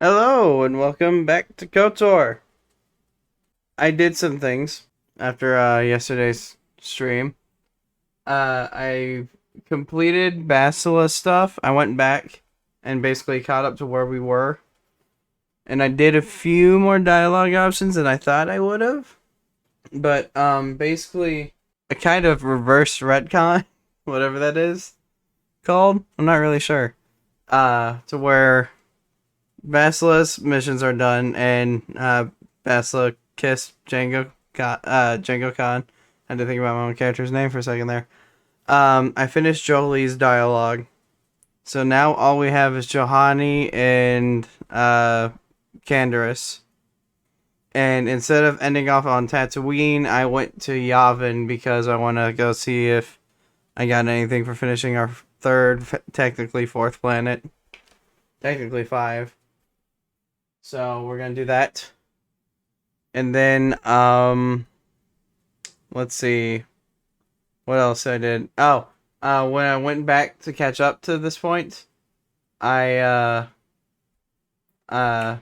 Hello and welcome back to KOTOR. I did some things after yesterday's stream. I completed Basilisk stuff. I went back and basically caught up to where we were. And I did a few more dialogue options than I thought I would have. But basically a kind of reverse retcon, whatever that is called. I'm not really sure. To where Basilisk missions are done, and Basilisk kissed Jango Kahn. I had to think about my own character's name for a second there. I finished Jolie's dialogue, so now all we have is Johanny and Canderous. And instead of ending off on Tatooine, I went to Yavin because I want to go see if I got anything for finishing our third, technically fourth planet. Technically five. So we're gonna do that. And then let's see what else I did. Oh, when I went back to catch up to this point, I I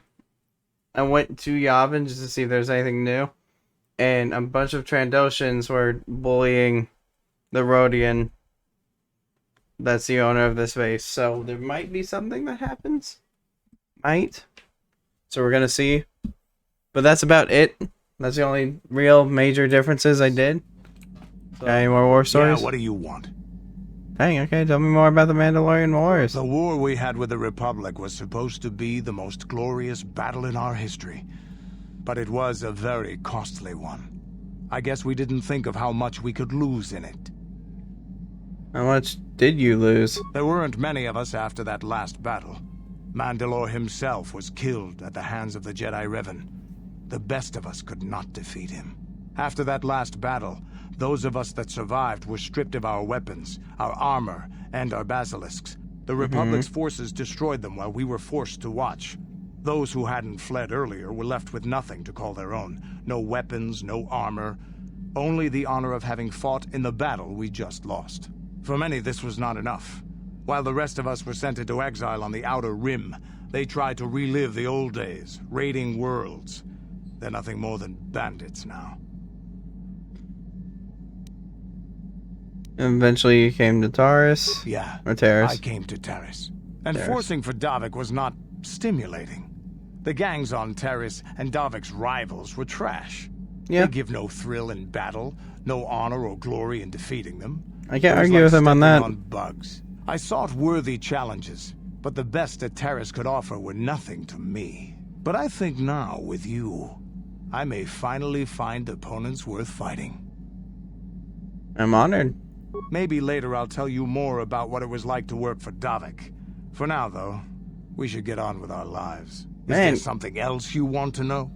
went to Yavin just to see if there's anything new. And a bunch of Trandoshans were bullying the Rhodian that's the owner of this base. So there might be something that happens. Might. So we're gonna see. But that's about it. That's the only real major differences I did. So, got any more war stories? Yeah, what do you want? Dang, okay, tell me more about the Mandalorian Wars. The war we had with the Republic was supposed to be the most glorious battle in our history. But it was a very costly one. I guess we didn't think of how much we could lose in it. How much did you lose? There weren't many of us after that last battle. Mandalore himself was killed at the hands of the Jedi Revan. The best of us could not defeat him. After that last battle, those of us that survived were stripped of our weapons, our armor, and our basilisks. The Republic's forces destroyed them while we were forced to watch. Those who hadn't fled earlier were left with nothing to call their own. No weapons, no armor. Only the honor of having fought in the battle we just lost. For many, this was not enough. While the rest of us were sent into exile on the Outer Rim, they tried to relive the old days, raiding worlds. They're nothing more than bandits now. Eventually you came to Taurus? Yeah, or Taris? I came to Taris. And Taris. Forcing for Davik was not stimulating. The gangs on Taris and Davik's rivals were trash. Yeah. They give no thrill in battle, no honor or glory in defeating them. I can't It was argue like with him on stepping that. on bugs. I sought worthy challenges, but the best that Taris could offer were nothing to me. But I think now, with you, I may finally find opponents worth fighting. I'm honored. Maybe later I'll tell you more about what it was like to work for Davik. For now, though, we should get on with our lives. Is Man. there something else you want to know?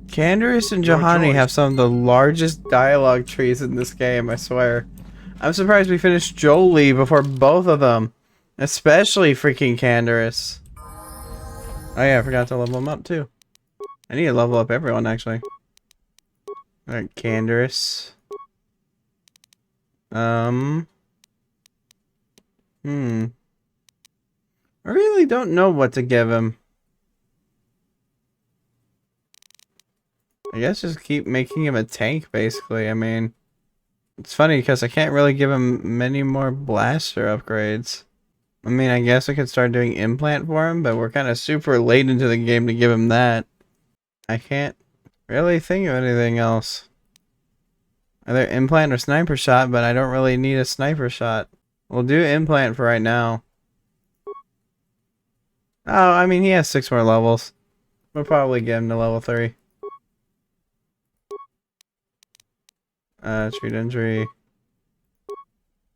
Canderous and Your Johanny choice. have some of the largest dialogue trees in this game, I swear. I'm surprised we finished Jolie before both of them. Especially freaking Canderous. Oh yeah, I forgot to level him up too. I need to level up everyone actually. Alright, Canderous. I really don't know what to give him. I guess just keep making him a tank, basically. I mean, it's funny because I can't really give him many more blaster upgrades. I mean, I guess I could start doing implant for him, but we're kind of super late into the game to give him that. I can't really think of anything else. Either implant or sniper shot, but I don't really need a sniper shot. We'll do implant for right now. Oh, I mean, he has 6 more levels. We'll probably get him to level 3. Treat injury.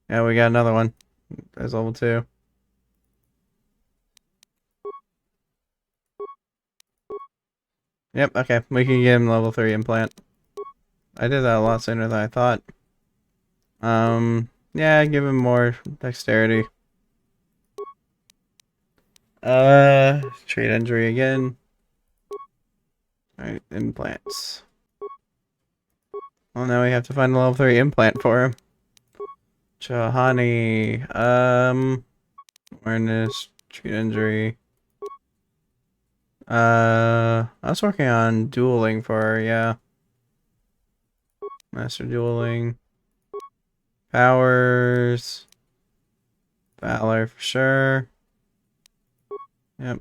Yeah, we got another one. There's level 2. Yep, okay. We can get him level 3 implant. I did that a lot sooner than I thought. Yeah, give him more dexterity. Treat injury again. Alright, implants. Well, now we have to find a level 3 implant for him. Chahani. Awareness, treat injury. I was working on dueling for her, yeah. Master dueling. Powers. Valor for sure. Yep.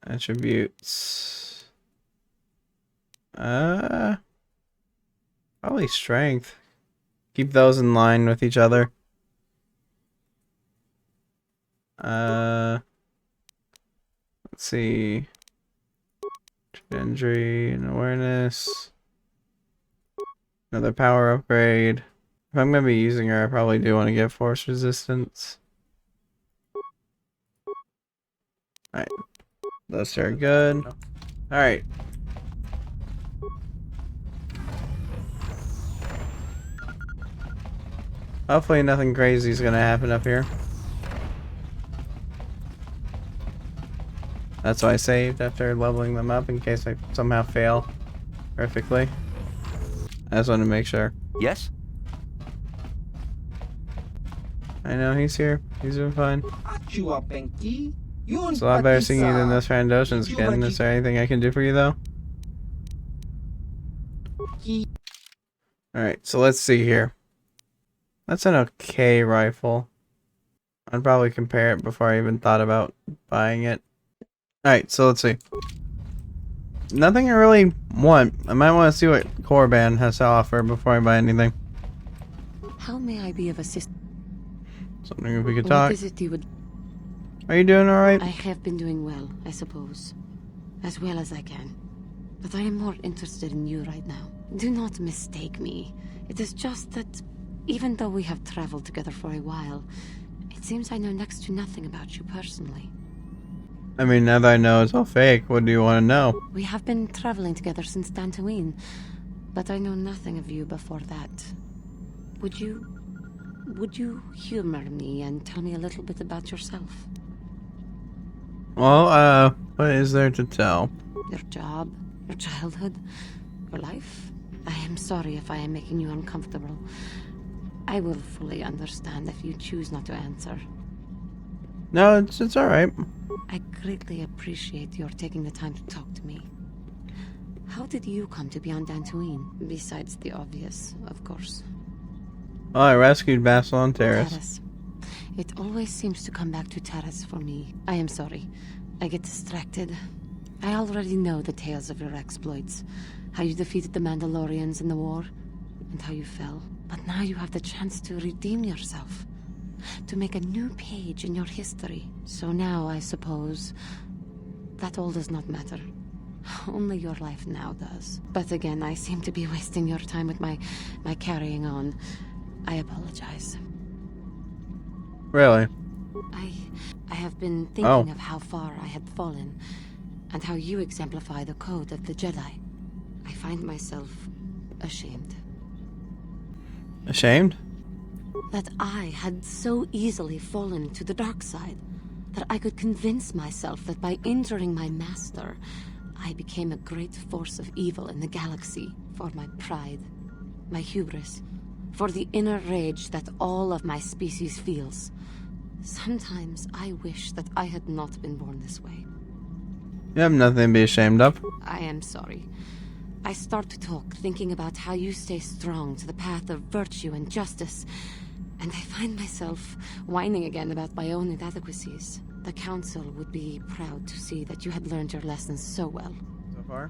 Attributes. Probably strength. Keep those in line with each other. Let's see. Injury and awareness. Another power upgrade. If I'm gonna be using her, I probably do want to get force resistance. Alright. Those are good. Alright. Hopefully nothing crazy is gonna happen up here. That's why I saved after leveling them up in case I somehow fail perfectly. I just want to make sure. Yes? I know he's here. He's doing fine. It's It's a lot better seeing you than those Oceans again. Is there anything I can do for you though? Alright, so let's see here. That's an okay rifle. I'd probably compare it before I even thought about buying it. Alright, so let's see. Nothing I really want. I might want to see what Korriban has to offer before I buy anything. How may I be of assistance? Something if we could What talk. is it you would... Are you doing alright? I have been doing well, I suppose. As well as I can. But I am more interested in you right now. Do not mistake me. It is just that, even though we have traveled together for a while, it seems I know next to nothing about you personally. I mean, now that I know it's all fake, what do you want to know? We have been traveling together since Dantooine, but I know nothing of you before that. Would you humor me and tell me a little bit about yourself? Well, what is there to tell? Your job, your childhood, your life? I am sorry if I am making you uncomfortable. I will fully understand if you choose not to answer. No, it's alright. I greatly appreciate your taking the time to talk to me. How did you come to be on Dantooine? Besides the obvious, of course. Well, I rescued Basil on Terrace. Terrace. It always seems to come back to Terrace for me. I am sorry. I get distracted. I already know the tales of your exploits. How you defeated the Mandalorians in the war, and how you fell. But now you have the chance to redeem yourself. To make a new page in your history. So now, I suppose, that all does not matter. Only your life now does. But again, I seem to be wasting your time with my carrying on. I apologize. Really? I have been thinking of how far I had fallen, and how you exemplify the code of the Jedi. I find myself ashamed. Ashamed? That I had so easily fallen to the dark side. That I could convince myself that by injuring my master, I became a great force of evil in the galaxy for my pride, my hubris, for the inner rage that all of my species feels. Sometimes I wish that I had not been born this way. You have nothing to be ashamed of. I am sorry. I start to talk, thinking about how you stay strong to the path of virtue and justice, and I find myself whining again about my own inadequacies. The Council would be proud to see that you had learned your lessons so well. So far?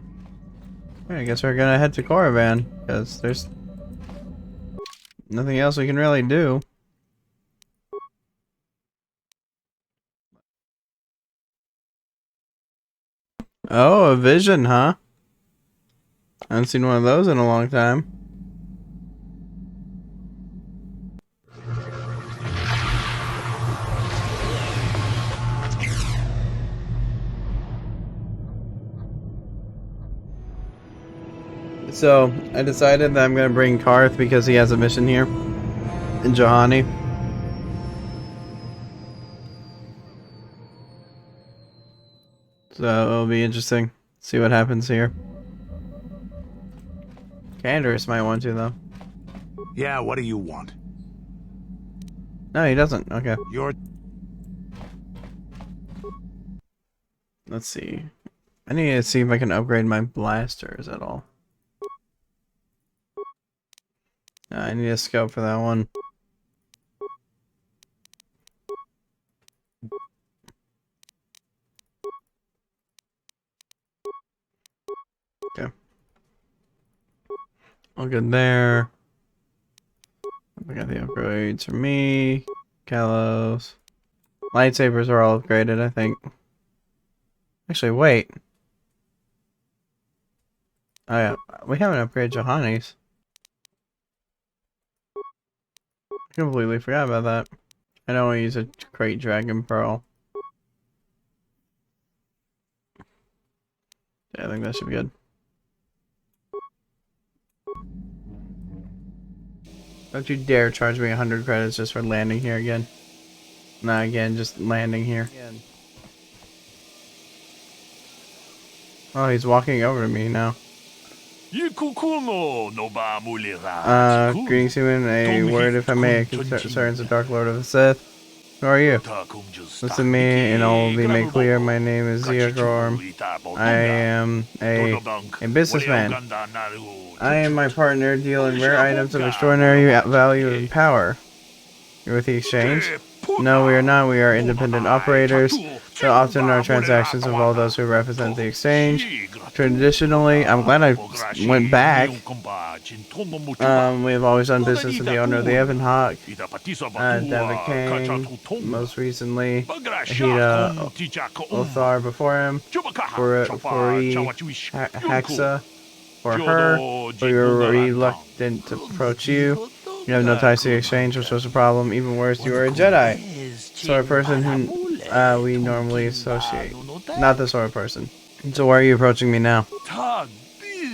Yeah, I guess we're gonna head to Korriban, because there's nothing else we can really do. Oh, a vision, huh? I haven't seen one of those in a long time. So, I decided that I'm going to bring Karth because he has a mission here in Juhani. So, it'll be interesting. See what happens here. Canderous might want to, though. Yeah, what do you want? No, he doesn't. Okay. You're... Let's see. I need to see if I can upgrade my blasters at all. I need a scope for that one. Okay. All good there. We got the upgrades for me. Kalos. Lightsabers are all upgraded, I think. Actually, wait. Oh yeah, we haven't upgraded Johannes. I completely forgot about that. I don't want to use a Great Dragon Pearl. Yeah, I think that should be good. Don't you dare charge me 100 credits just for landing here again. Nah, again, just landing here. Oh, he's walking over to me now. Greetings, human. A word, if I may, concerns the Dark Lord of the Sith. Who are you? Listen to me, and all will be made clear. My name is Ziagorm. I am a businessman. I and my partner deal in rare items of extraordinary value and power. You're with the exchange? No, we are not. We are independent operators. So often our transactions involve those who represent the exchange. Traditionally, I'm glad I went back. We have always done business with the owner of the Evanhawk, David Kane, most recently, Ahita Othar before him, Fori Haxa, for her, we were reluctant to approach you. You have no ties to the exchange, which was a problem. Even worse, you are a Jedi. Sort of person who we normally associate. Not the sort of person. So why are you approaching me now?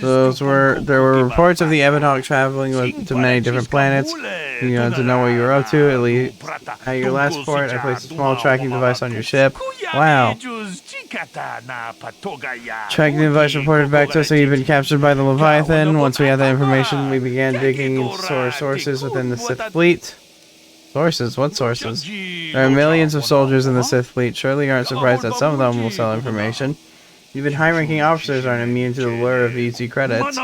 There were reports of the Evanhawk traveling to many different planets. You know, to know what you were up to, at least at your last port, I placed a small tracking device on your ship. Wow. Tracking device reported back to us that you've been captured by the Leviathan. Once we had that information, we began digging into sources within the Sith fleet. Sources? What sources? There are millions of soldiers in the Sith fleet. Surely you aren't surprised that some of them will sell information. Even high-ranking officers aren't immune to the lure of easy credits.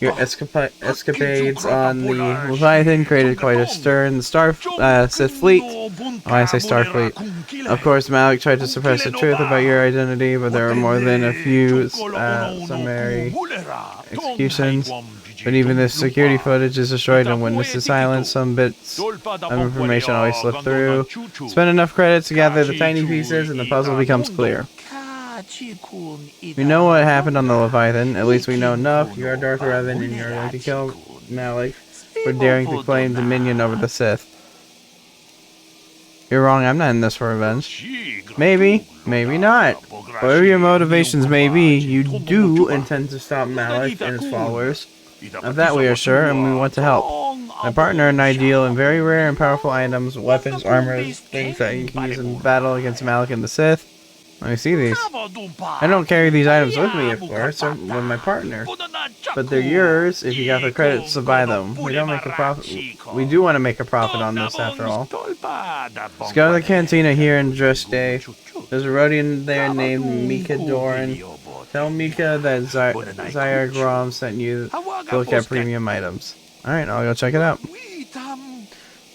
Your escapades on the Leviathan created quite a stir in the Sith fleet. Oh, I say Starfleet. Of course, Malik tried to suppress the truth about your identity, but there were more than a few summary executions. But even if security footage is destroyed and witnesses silenced, some bits of information always slip through. Spend enough credits to gather the tiny pieces, and the puzzle becomes clear. We know what happened on the Leviathan. At least we know enough. You are Darth Revan, and you're going to kill Malik for daring to claim dominion over the Sith. You're wrong. I'm not in this for revenge. Maybe. Maybe not. Whatever your motivations may be, you do intend to stop Malik and his followers. Of that we are sure, and we want to help. My partner and I deal in very rare and powerful items, weapons, armor, things that you can use in battle against Malik and the Sith. Let me see these. I don't carry these items with me, of course, or with my partner. But they're yours if you got the credits to buy them. We don't make a profit. We do want to make a profit on this, after all. Let's go to the cantina here in Dreshte. There's a Rodian there named Mika Doran. Tell Mika that Zayar Grom sent you to look at premium items. Alright, I'll go check it out.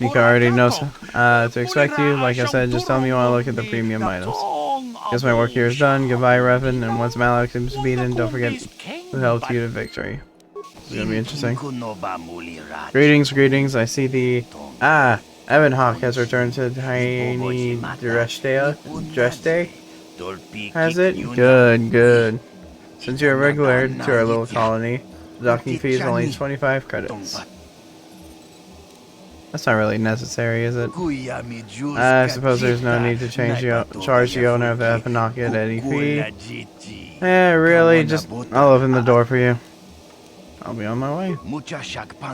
Mika already knows to expect you. Like I said, just tell me you want to look at the premium items. Guess my work here is done. Goodbye, Revan. And once Malik is beaten, don't forget who helped you to victory. This is gonna be interesting. Greetings, greetings. I see the Evanhawk has returned to tiny Dreshte. Has it? Good, good. Since you're a regular to our little colony, the docking fee is only 25 credits. That's not really necessary, is it? I suppose there's no need to charge the owner of the Evanhawk at any fee. Really? I'll open the door for you. I'll be on my way.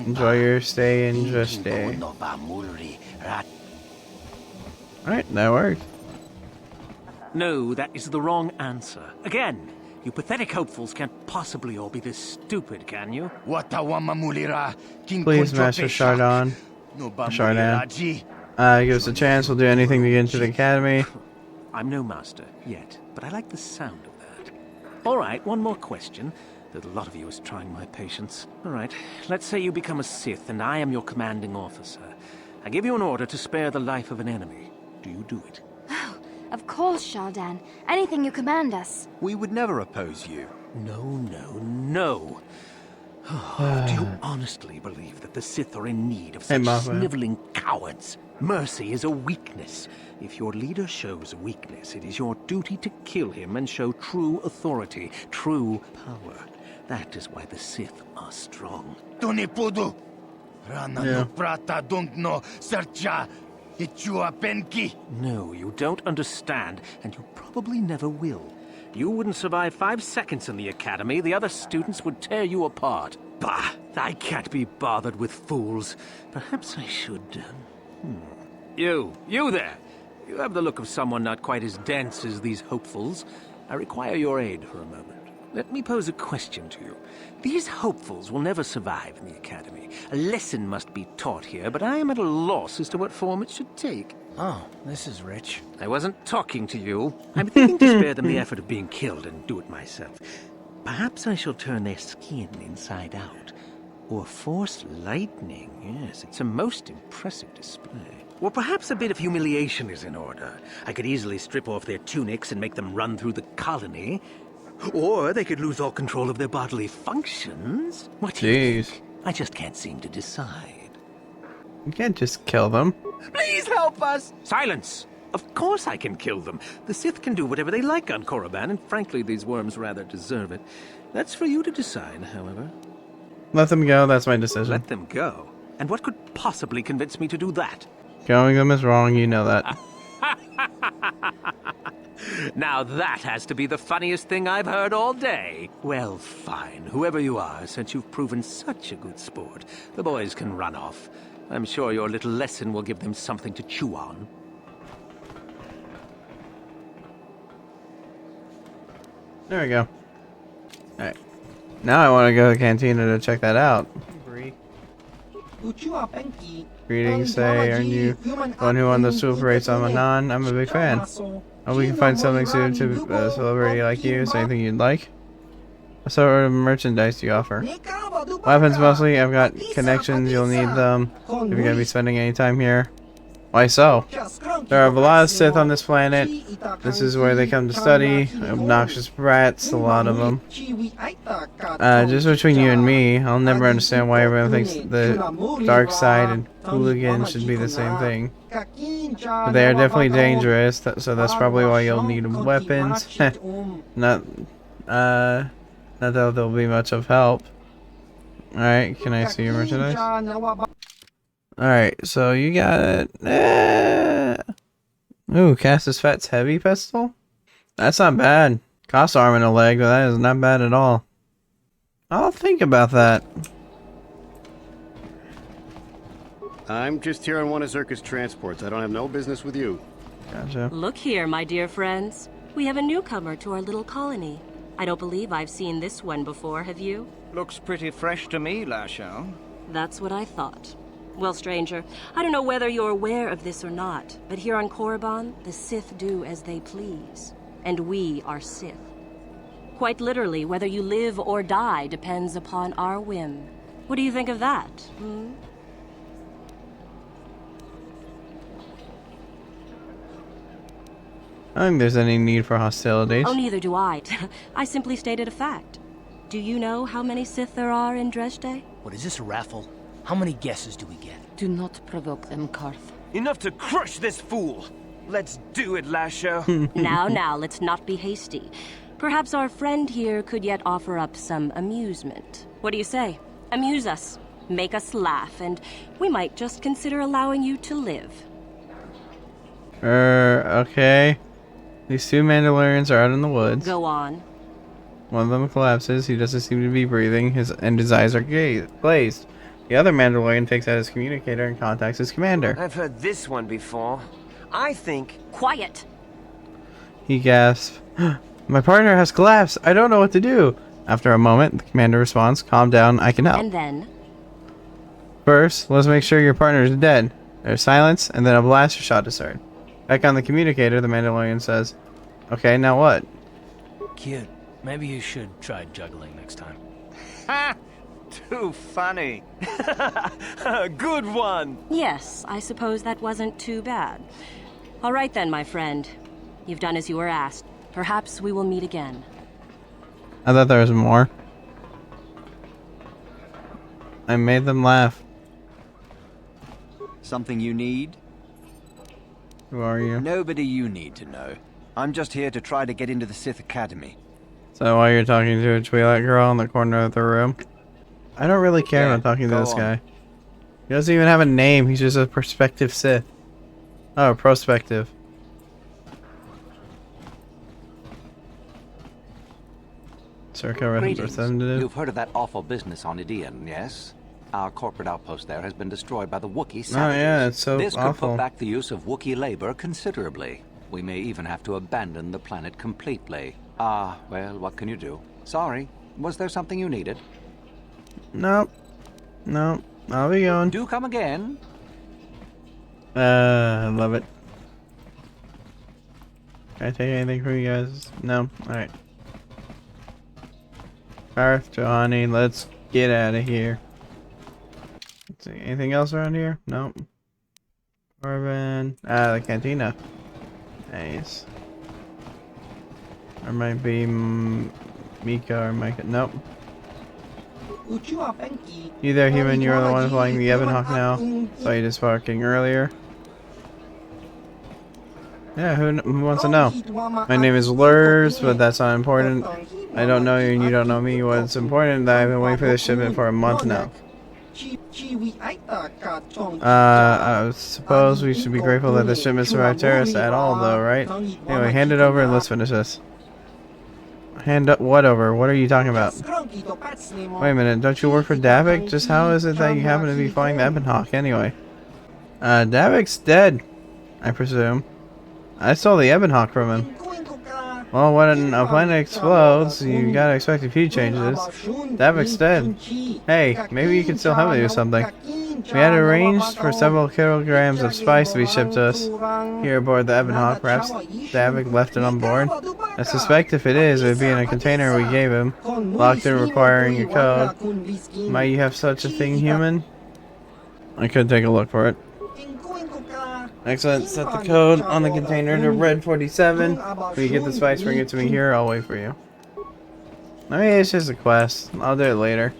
Enjoy your stay in Dreshte. Alright, that worked. No, that is the wrong answer. Again, you pathetic hopefuls can't possibly all be this stupid, can you? Please, Master Chardon. Give us a chance. We'll do anything to get into the academy. I'm no master, yet. but I like the sound of that. All right, one more question. A lot of you is trying my patience. All right, let's say you become a Sith and I am your commanding officer. I give you an order to spare the life of an enemy. Do you do it? Of course, Shaldan. Anything you command us. We would never oppose you. No, no, no. Do you honestly believe that the Sith are in need of such sniveling cowards? Mercy is a weakness. If your leader shows a weakness, it is your duty to kill him and show true authority, true power. That is why the Sith are strong. No, you don't understand, and you probably never will. You wouldn't survive 5 seconds in the academy. The other students would tear you apart. Bah! I can't be bothered with fools. Perhaps I should... You there! You have the look of someone not quite as dense as these hopefuls. I require your aid for a moment. Let me pose a question to you. These hopefuls will never survive in the academy. A lesson must be taught here, but I am at a loss as to what form it should take. Oh, this is rich. I wasn't talking to you. I'm thinking to spare them the effort of being killed and do it myself. Perhaps I shall turn their skin inside out. Or force lightning. Yes, it's a most impressive display. Or perhaps a bit of humiliation is in order. I could easily strip off their tunics and make them run through the colony. Or they could lose all control of their bodily functions. What do you think? I just can't seem to decide. You can't just kill them. Please help us! Silence! Of course I can kill them. The Sith can do whatever they like on Korriban, and frankly, these worms rather deserve it. That's for you to decide, however. Let them go, that's my decision. Let them go? And what could possibly convince me to do that? Killing them is wrong, you know that. Now that has to be the funniest thing I've heard all day. Well, fine. Whoever you are, since you've proven such a good sport, the boys can run off. I'm sure your little lesson will give them something to chew on. There we go. Alright. Now I want to go to the cantina to check that out. Greetings, say, aren't you one who won the super race on Manan? I'm a big fan. Oh, we can find something suited to a celebrity like you. Is there anything you'd like? What sort of merchandise do you offer? Weapons mostly. I've got connections. You'll need them if you're going to be spending any time here. Why so? There are a lot of Sith on this planet. This is where they come to study. Obnoxious brats, a lot of them. Just between you and me, I'll never understand why everyone thinks the dark side and hooligans should be the same thing. But they are definitely dangerous, so that's probably why you'll need weapons. Not that they'll be much of help. Alright, can I see your merchandise? Alright, so you got it. Ooh, Castus Fat's heavy pistol? That's not bad. Costs arm and a leg, but that is not bad at all. I'll think about that. I'm just here on one of Zerka's transports. I don't have no business with you. Gotcha. Look here, my dear friends. We have a newcomer to our little colony. I don't believe I've seen this one before, have you? Looks pretty fresh to me, Lasho. That's what I thought. Well, stranger, I don't know whether you're aware of this or not, but here on Korriban, the Sith do as they please. And we are Sith. Quite literally, whether you live or die depends upon our whim. What do you think of that, hmm? I don't think there's any need for hostilities. Oh, neither do I. I simply stated a fact. Do you know how many Sith there are in Dresde? What, is this a raffle? How many guesses do we get? Do not provoke them, Karth. Enough to crush this fool! Let's do it, Lasho. Now, let's not be hasty. Perhaps our friend here could yet offer up some amusement. What do you say? Amuse us, make us laugh, and we might just consider allowing you to live. Okay. These two Mandalorians are out in the woods. Go on. One of them collapses. He doesn't seem to be breathing. His eyes are glazed. The other Mandalorian takes out his communicator and contacts his commander. I've heard this one before. I think... Quiet! He gasps. My partner has collapsed. I don't know what to do. After a moment, the commander responds, calm down, I can help. And then? First, let's make sure your partner is dead. There's silence, and then a blaster shot is heard. Back on the communicator, the Mandalorian says, Okay, now what? Cute. Maybe you should try juggling next time. Ha! Too funny. Good one. Yes, I suppose that wasn't too bad. All right then, my friend. You've done as you were asked. Perhaps we will meet again. I thought there was more. I made them laugh. Something you need? Who are you? Nobody you need to know. I'm just here to try to get into the Sith Academy. So why you're talking to a Twi'lek girl in the corner of the room? I don't really care about talking to this guy. He doesn't even have a name. He's just a prospective Sith. Oh, prospective. Circa representative. You've heard of that awful business on Idian, yes? Our corporate outpost there has been destroyed by the Wookiee savages. Oh yeah, it's so this awful. could put back the use of Wookiee labor considerably. We may even have to abandon the planet completely. Ah, well, what can you do? Sorry. Was there something you needed? Nope. Nope. I'll be going. Do come again. I love it. Can I take anything from you guys? No? Alright. Garth, Johnny, let's get out of here. Let's see. Anything else around here? Nope. Corbin. Ah, the cantina. Nice. Or might be Mika or Micah. Nope. You there, human? You are the one flying the Ebon Hawk now. Saw you just parking earlier. Yeah, who wants to know? My name is Lurs, but that's not important. I don't know you and you don't know me. What's important is that I've been waiting for this shipment for a month now. I suppose we should be grateful that the shipment survived terrorists at all, though, right? Anyway, hand it over and let's finish this. Hand up what over? What are you talking about? Wait a minute, don't you work for Davik? Just how is it that you happen to be flying the Ebon Hawk anyway? Davik's dead, I presume. I stole the Ebon Hawk from him. Well, when a planet explodes, you gotta expect a few changes. Davik's dead. Hey, maybe you could still help me with something. We had arranged for several kilograms of spice to be shipped to us here aboard the Ebon Hawk. Perhaps Davik left it on board. I suspect if it is, it would be in a container we gave him, locked in requiring a code. Might you have such a thing, human? I could take a look for it. Excellent. Set the code on the container to Red 47. When you get the spice, bring it to me here. I'll wait for you. I mean, it's just a quest. I'll do it later.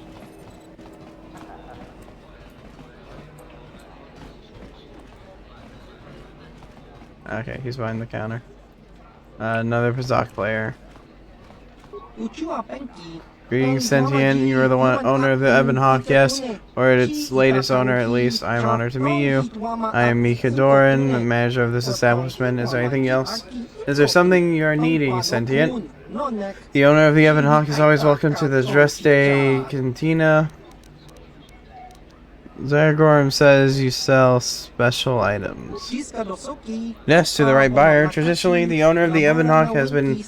Okay, he's behind the counter. Another Pazak player. Greetings, Sentient. You are the owner of the Ebon Hawk, yes, or its latest owner at least. I am honored to meet you. I am Mika Doran, the manager of this establishment. Is there anything else? Is there something you are needing, Sentient? The owner of the Ebon Hawk is always welcome to the Dress Day Cantina. Zaragorum says you sell special items. Yes, to the right buyer. Traditionally, the owner of the Ebon Hawk has been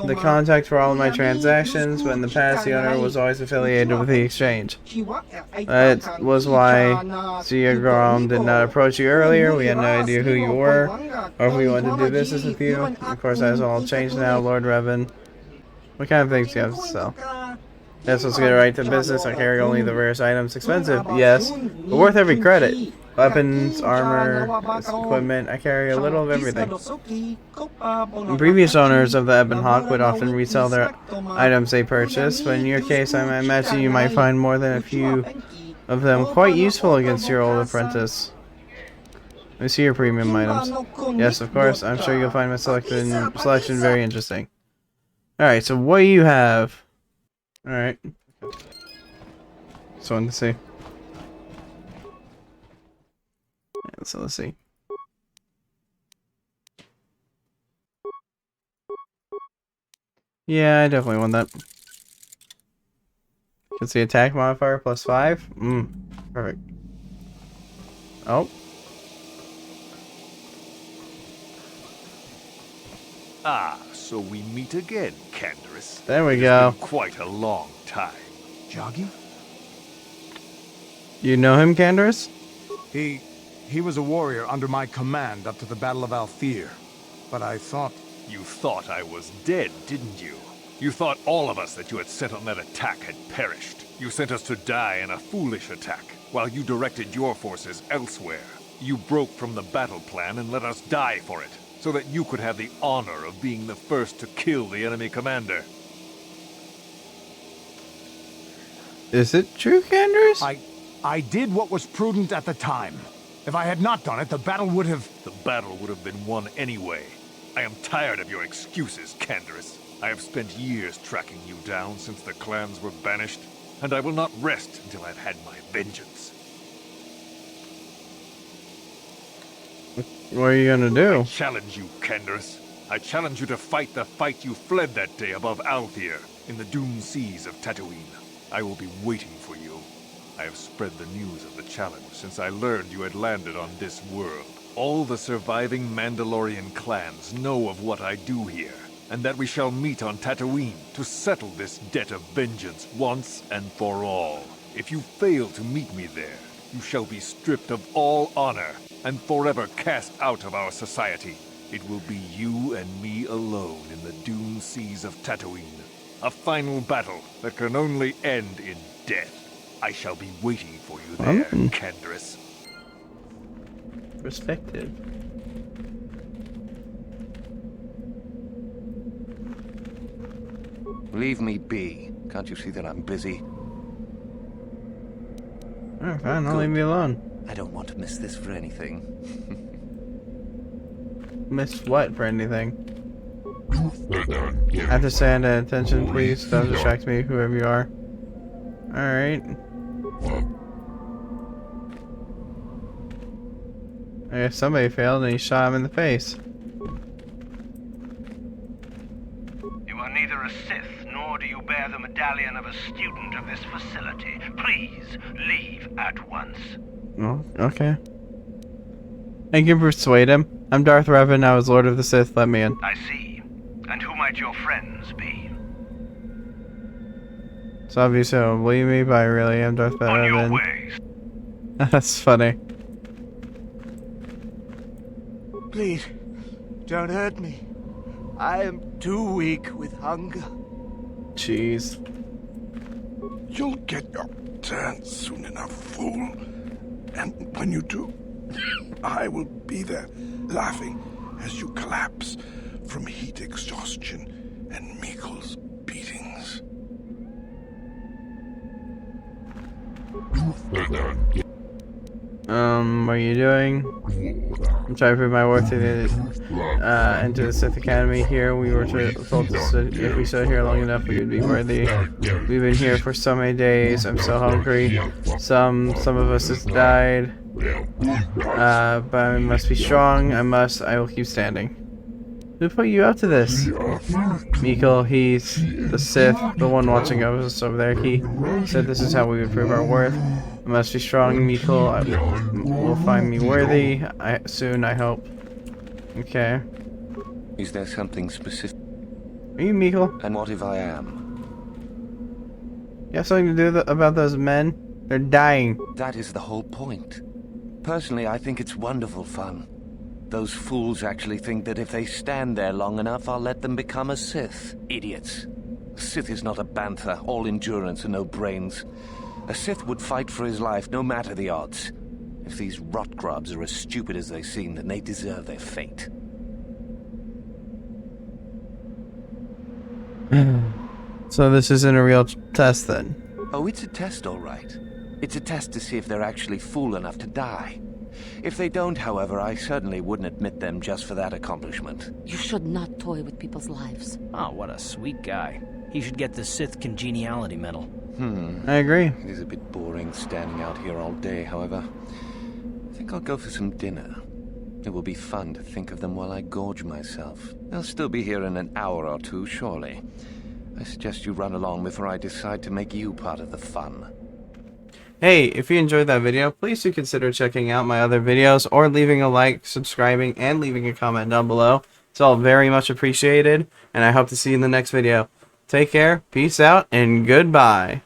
the contact for all of my transactions, but in the past, the owner was always affiliated with the exchange. That was why Zaragorum did not approach you earlier. We had no idea who you were, or if we wanted to do business with you. Of course, that's all changed now, Lord Revan. What kind of things do you have to sell? Yes, let's get right to business. I carry only the rarest items. Expensive, yes, but worth every credit. Weapons, armor, equipment. I carry a little of everything. Previous owners of the Ebon Hawk would often resell their items they purchased, but in your case, I imagine you might find more than a few of them quite useful against your old apprentice. Let me see your premium items. Yes, of course. I'm sure you'll find my selection very interesting. Alright, so what do you have? Alright. Just wanted to see. Yeah, so let's see. Yeah, I definitely want that. Can see attack modifier +5. Perfect. Oh. Ah, so we meet again, Canderous. There we go. It's been quite a long time. Joggy? You know him, Canderous? He was a warrior under my command up to the Battle of Althir. But I thought You thought I was dead, didn't you? You thought all of us that you had sent on that attack had perished. You sent us to die in a foolish attack, while you directed your forces elsewhere. You broke from the battle plan and let us die for it, so that you could have the honor of being the first to kill the enemy commander. Is it true, Candace? I did what was prudent at the time. If I had not done it, the battle would have... The battle would have been won anyway. I am tired of your excuses, Candace. I have spent years tracking you down since the clans were banished, and I will not rest until I've had my vengeance. What are you gonna do? I challenge you, Candace. I challenge you to fight the fight you fled that day above Althir, in the doomed seas of Tatooine. I will be waiting for you. I have spread the news of the challenge since I learned you had landed on this world. All the surviving Mandalorian clans know of what I do here, and that we shall meet on Tatooine to settle this debt of vengeance once and for all. If you fail to meet me there, you shall be stripped of all honor and forever cast out of our society. It will be you and me alone in the doomed seas of Tatooine. A final battle that can only end in death. I shall be waiting for you there, Candace. Respected. Leave me be. Can't you see that I'm busy? Alright, fine, I'll leave me alone. I don't want to miss this for anything. Miss what for anything? I have to stand at attention, please. Don't distract me, whoever you are. Alright. I guess somebody failed and he shot him in the face. You are neither a Sith, nor do you bear the medallion of a student of this facility. Please, leave at once. Oh, okay. I can persuade him. I'm Darth Revan, I was Lord of the Sith, let me in. I see. And who might your friends be? It's obvious I don't believe me, but I really am Darth Revan. On your ways. That's funny. Please, don't hurt me. I am too weak with hunger. Jeez. You'll get your turn soon enough, fool. And when you do, I will be there, laughing as you collapse from heat exhaustion and Mikkel's beatings. What are you doing? I'm trying to prove my worth to enter the Sith Academy. Here, we were told to if we stood here long enough, we would be worthy. We've been here for so many days. I'm so hungry. Some of us has died. But I must be strong. I will keep standing. Who put you up to this? Mikkel, he's the Sith, the one watching us over there. He said this is how we would prove our worth. I must be strong, Mikkel. Will find me worthy. Soon, I hope. Okay. Is there something specific? Are you Mikkel? And what if I am? You have something to do about those men? They're dying. That is the whole point. Personally, I think it's wonderful fun. Those fools actually think that if they stand there long enough, I'll let them become a Sith. Idiots. A Sith is not a bantha, all endurance and no brains. A Sith would fight for his life, no matter the odds. If these rot grubs are as stupid as they seem, then they deserve their fate. So this isn't a real test, then? Oh, it's a test, all right. It's a test to see if they're actually fool enough to die. If they don't, however, I certainly wouldn't admit them just for that accomplishment. You should not toy with people's lives. Oh, what a sweet guy. He should get the Sith Congeniality Medal. I agree. It is a bit boring standing out here all day, however. I think I'll go for some dinner. It will be fun to think of them while I gorge myself. They'll still be here in an hour or two, surely. I suggest you run along before I decide to make you part of the fun. Hey, if you enjoyed that video, please do consider checking out my other videos or leaving a like, subscribing, and leaving a comment down below. It's all very much appreciated, and I hope to see you in the next video. Take care, peace out, and goodbye.